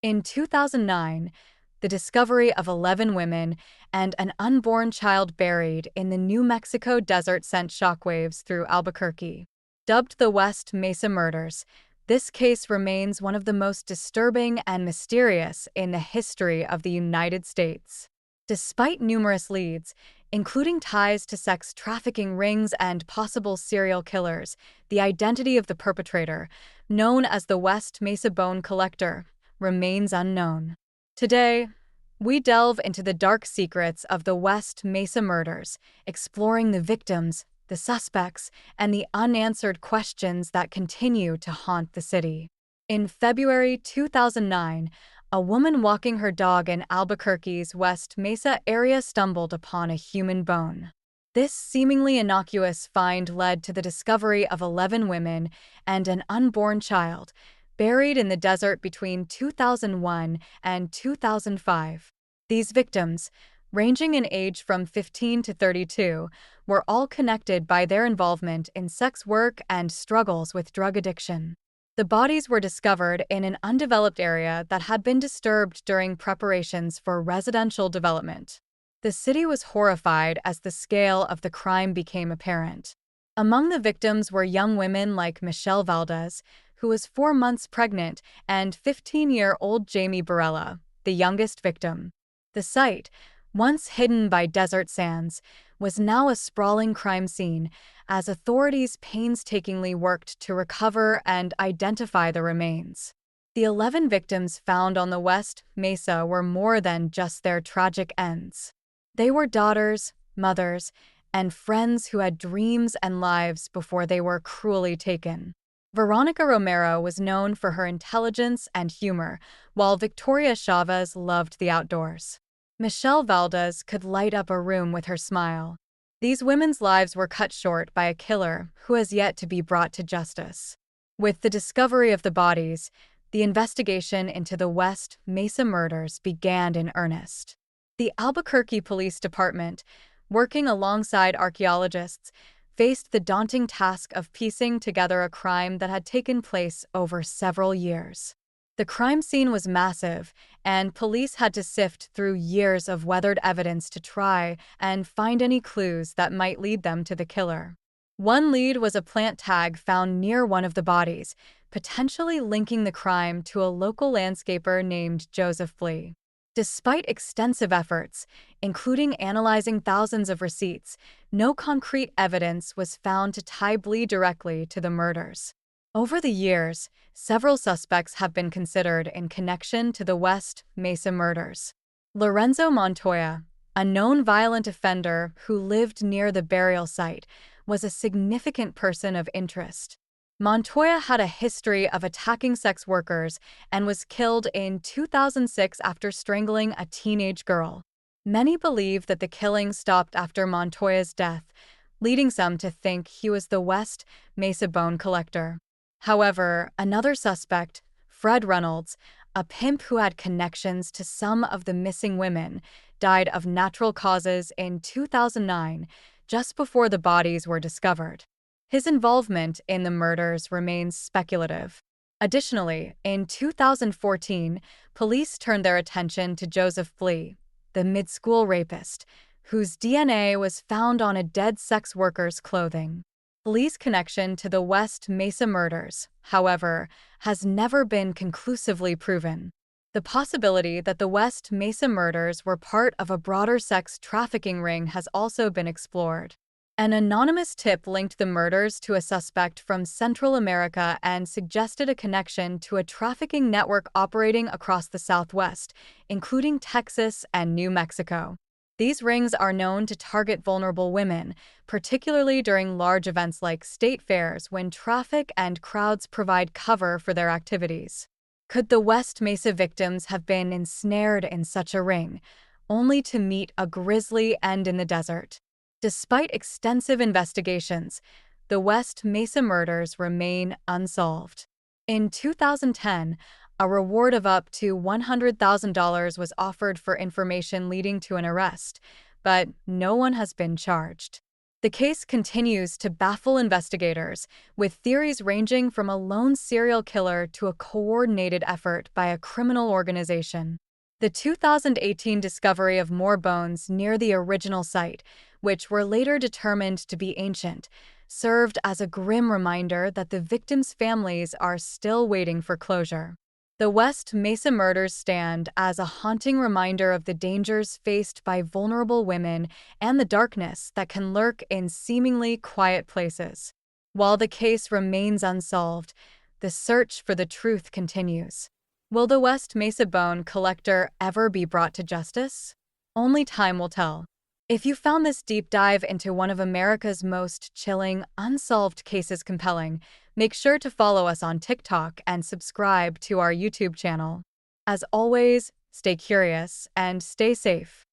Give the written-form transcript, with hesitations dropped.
In 2009, the discovery of 11 women and an unborn child buried in the New Mexico desert sent shockwaves through Albuquerque. Dubbed the West Mesa Murders, this case remains one of the most disturbing and mysterious in the history of the United States. Despite numerous leads, including ties to sex trafficking rings and possible serial killers, the identity of the perpetrator, known as the West Mesa Bone Collector, remains unknown. Today, we delve into the dark secrets of the West Mesa Murders, exploring the victims, the suspects, and the unanswered questions that continue to haunt the city. In February 2009, a woman walking her dog in Albuquerque's West Mesa area stumbled upon a human bone. This seemingly innocuous find led to the discovery of 11 women and an unborn child, buried in the desert between 2001 and 2005. These victims, ranging in age from 15 to 32, were all connected by their involvement in sex work and struggles with drug addiction. The bodies were discovered in an undeveloped area that had been disturbed during preparations for residential development. The city was horrified as the scale of the crime became apparent. Among the victims were young women like Michelle Valdez, who was 4 months pregnant, and 15-year-old Jamie Barella, the youngest victim. The site, once hidden by desert sands, was now a sprawling crime scene as authorities painstakingly worked to recover and identify the remains. The 11 victims found on the West Mesa were more than just their tragic ends. They were daughters, mothers, and friends who had dreams and lives before they were cruelly taken. Veronica Romero was known for her intelligence and humor, while Victoria Chavez loved the outdoors. Michelle Valdez could light up a room with her smile. These women's lives were cut short by a killer who has yet to be brought to justice. With the discovery of the bodies, the investigation into the West Mesa Murders began in earnest. The Albuquerque Police Department, working alongside archaeologists, faced the daunting task of piecing together a crime that had taken place over several years. The crime scene was massive, and police had to sift through years of weathered evidence to try and find any clues that might lead them to the killer. One lead was a plant tag found near one of the bodies, potentially linking the crime to a local landscaper named Joseph Flea. Despite extensive efforts, including analyzing thousands of receipts, no concrete evidence was found to tie Flea directly to the murders. Over the years, several suspects have been considered in connection to the West Mesa Murders. Lorenzo Montoya, a known violent offender who lived near the burial site, was a significant person of interest. Montoya had a history of attacking sex workers and was killed in 2006 after strangling a teenage girl. Many believe that the killing stopped after Montoya's death, leading some to think he was the West Mesa Bone Collector. However, another suspect, Fred Reynolds, a pimp who had connections to some of the missing women, died of natural causes in 2009, just before the bodies were discovered. His involvement in the murders remains speculative. Additionally, in 2014, police turned their attention to Joseph Flea, the mid-school rapist, whose DNA was found on a dead sex worker's clothing. Flea's connection to the West Mesa Murders, however, has never been conclusively proven. The possibility that the West Mesa Murders were part of a broader sex trafficking ring has also been explored. An anonymous tip linked the murders to a suspect from Central America and suggested a connection to a trafficking network operating across the Southwest, including Texas and New Mexico. These rings are known to target vulnerable women, particularly during large events like state fairs when traffic and crowds provide cover for their activities. Could the West Mesa victims have been ensnared in such a ring, only to meet a grisly end in the desert? Despite extensive investigations, the West Mesa Murders remain unsolved. In 2010, a reward of up to $100,000 was offered for information leading to an arrest, but no one has been charged. The case continues to baffle investigators, with theories ranging from a lone serial killer to a coordinated effort by a criminal organization. The 2018 discovery of more bones near the original site, which were later determined to be ancient, served as a grim reminder that the victims' families are still waiting for closure. The West Mesa Murders stand as a haunting reminder of the dangers faced by vulnerable women and the darkness that can lurk in seemingly quiet places. While the case remains unsolved, the search for the truth continues. Will the West Mesa bone collector ever be brought to justice? Only time will tell. If you found this deep dive into one of America's most chilling, unsolved cases compelling, make sure to follow us on TikTok and subscribe to our YouTube channel. As always, stay curious and stay safe.